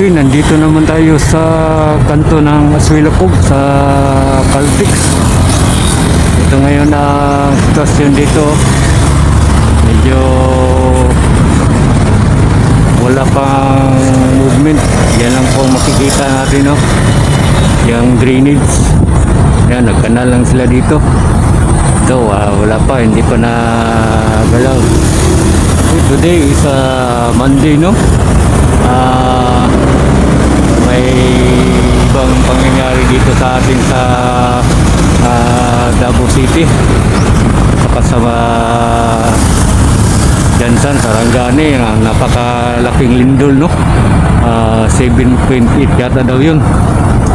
Okay, nandito naman tayo sa kanto ng Aswilapog sa Caltex. Ito ngayon ang sitwasyon dito. Medyo wala pang movement. Yan lang po makikita natin, no? Yung drainage. Yan, nagkanal lang sila dito. Ito, wala pa, hindi pa na galaw. Today is Monday, no? May ibang pangyayari dito sa atin sa Davao City, saka sa Jansan, Sarangani. Napakalaking lindol, no? 7.8 yata daw yun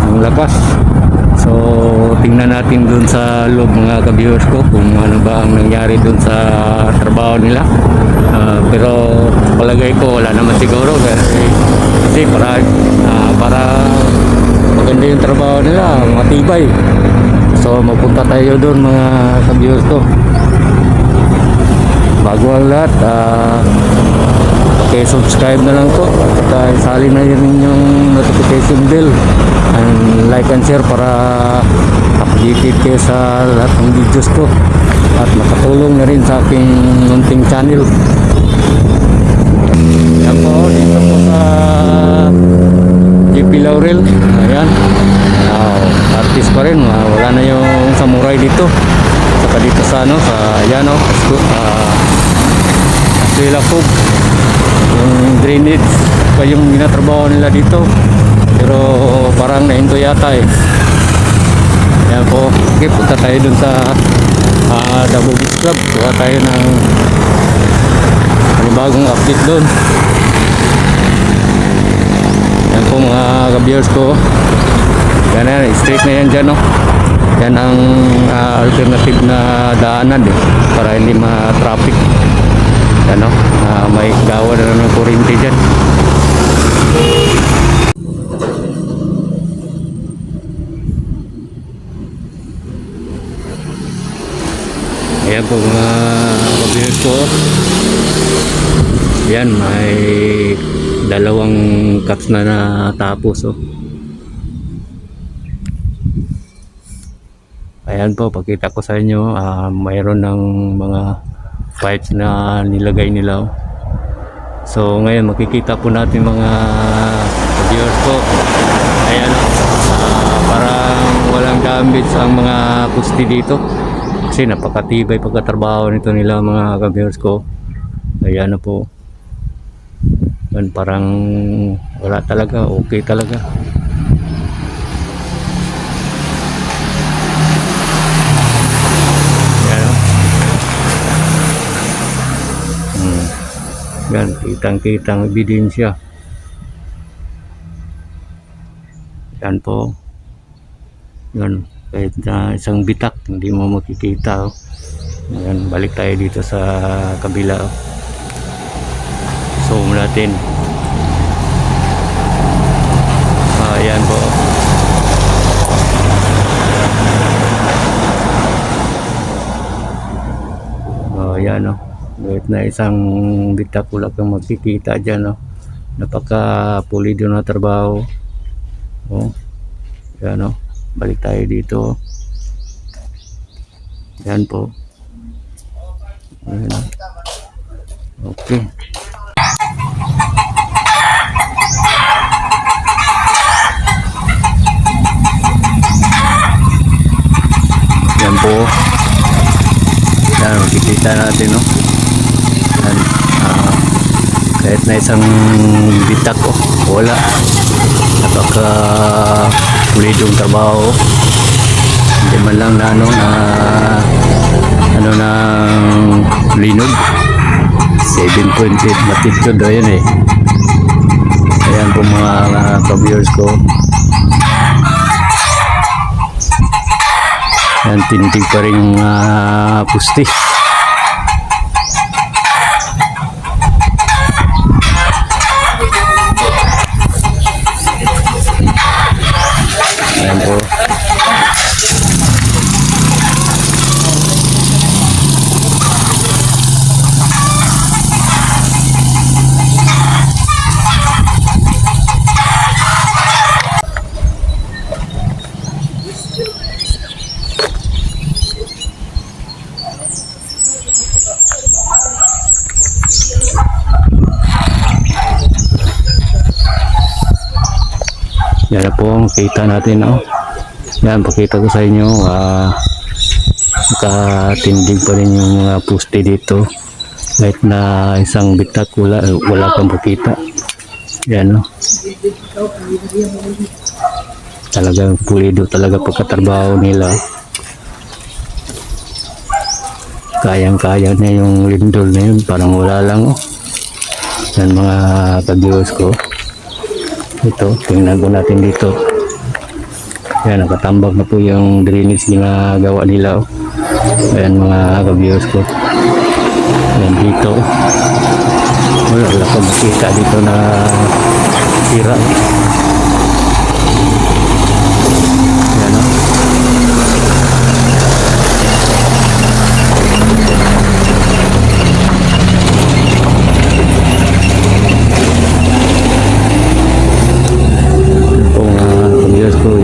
ang lakas. So tingnan natin dun sa loob, mga ka-viewers ko, kung ano ba ang nangyari dun sa trabaho nila. Pero palagay ko wala naman siguro kasi para maganda yung trabaho nila, matibay. So mapunta tayo doon, mga ka-viewers ko. Bago ang lahat, subscribe na lang po at isali na rin yung notification bell and like and share para updated kayo sa lahat ng videos ko at makatulong na rin sa aking munting channel. Yan po, dito po sa JP Laurel. Ayan, artist pa rin, wala na yung samurai dito. Saka dito sa sa ayan, Aswilapog. Yung drainage pa yung ginatrabaho nila dito, pero parang nahinto yata eh. Yan po. Okay, punta tayo dun sa Davao Beach Club. Kuha tayo ng bagong update dun. Yan po, mga ka-viewers ko. Yan na, straight na yan dyan, no? Yan ang alternative na daanan eh, para hindi ma-traffic. Ano, may gawa na ng kuryente dyan. Ayan po, mga kabinet ko. Ayan, may dalawang cuts na natapos, oh. Ayan po, pakita ko sa inyo, mayroon ng mga pipes na nilagay nila. So ngayon makikita po natin, mga viewers ko. Ayan, parang walang damage ang mga pusti dito kasi napakatibay pagkatrabaho nito nila, mga ka-viewers ko. Ayan na po. Yan, parang wala talaga, okay talaga. Yan, kitang-kitang ebidensya. Yan po. Yan, kahit na isang bitak hindi mo makikita, oh. Yan, balik tayo dito sa kabila, oh. Zoom natin. Yan po. Yan, oh. Kahit na isang bitak wala kang makikita dyan, no? Napaka pulido na trabaho. Yan, no? Balik tayo dito. Yan po. Ayan. Okay. Yan po. Yan, makikita natin, no? Yan, kahit na isang bitak, oh, wala. Napaka pulidong trabaho. Hindi man lang na na linog. 7.8 matitude daw yun eh. Ayan po, mga ka-viewers ko. Yan, tintig pa rin yung pusti. Ayan po. Yan na po ang kita natin, no? Yan, pakita ko sa inyo, nakatindig pa rin yung mga poste dito. Kahit na isang bitak, wala kang pakita. Yan, no? Talagang pulido talaga pagkatrabaho nila. Kayang-kaya na yung lindol na yun, parang wala lang, oh. Yan mga ka-viewers ko. Ito, tingnan po natin dito. Yan, nakatambak na po yung drainage na gawa nila, oh. Ayan mga ka-viewers ko. Yan dito. Wala ko makita dito na sira. Yan, oh.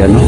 Yan, no?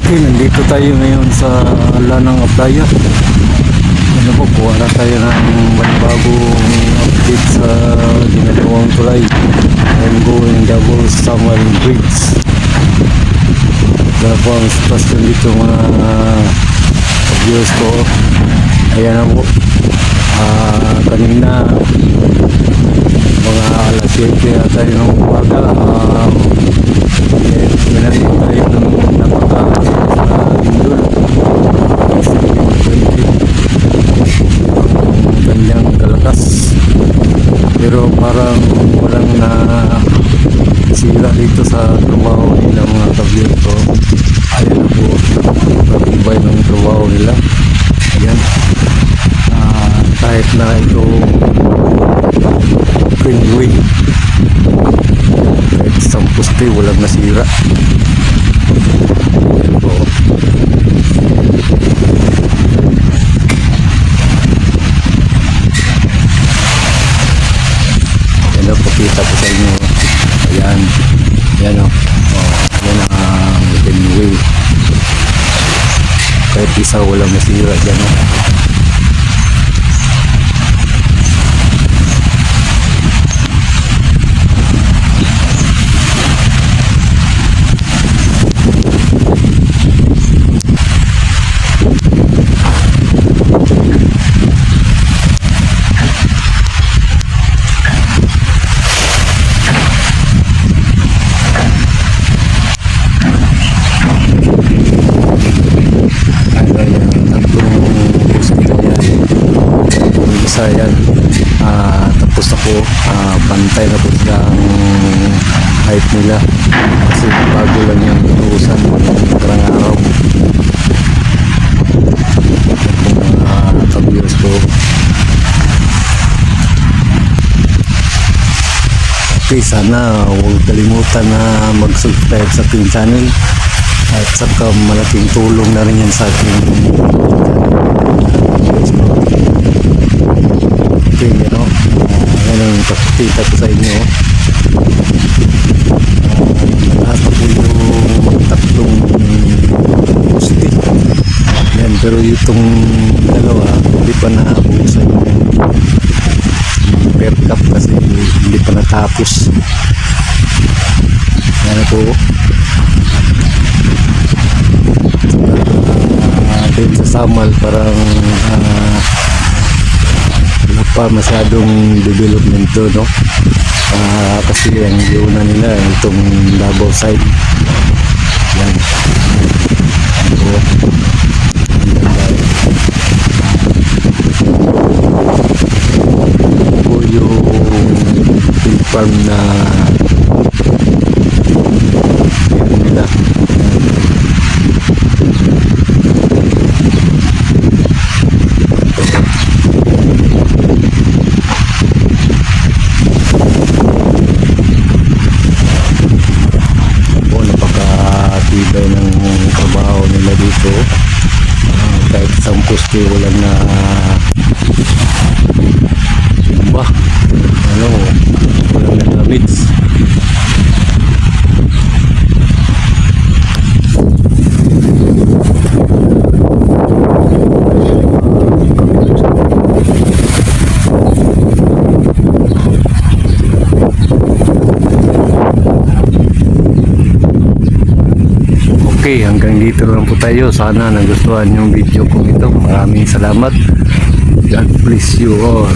Okay, nandito tayo ngayon sa Lanang Aplaya. Ano po, kuha na tayo ng bagong update sa ginagawang tulay. I'm going double Samuel Bridge. Dahil po ang sitwasyon dito mga viewers ko. Ayan na po. Kanina mga alas 7 na tayo ng umaga. Minanin tayo ng napaka sa lindol. Ang kanyang kalakas. Pero parang walang na sila dito sa trabaho nila mga ka-viewers ko. Ayan na po. Matibay ng trabaho nila. Ayan. Kahit na ito greenway, kahit isang poste walang nasira. Ayan po. Ayan o, pakita ko sa inyo. Ayan. Ayan o. Ayan ang greenway. Kahit isa walang nasira dyan o. isa yan. Tapos ako, pantay na po silang height nila. Kasi bago lang yung utusan ng karang araw. Ka-viewers ko. Okay, sana huwag kalimutan na mag-subscribe sa aking channel. At saka malaking tulong na rin yan sa aking okay, yan ang pakikita ko sa inyo. Lahat na po yung tatlong poste yan, pero itong dalawa hindi pa naabusan yung pair cup kasi hindi pa natapos. Yan po. Din sa Samal parang wala pa masyadong development doon, no? Kasi ang iuna nila itong Davao side yan. Po yung pig farm na yan nila. Napakatibay ng trabaho nila dito. Kahit isang poste walang na ba walang na damage. Okay, hanggang dito lang po tayo. Sana nagustuhan yung video ko ito. Maraming salamat. God bless you all.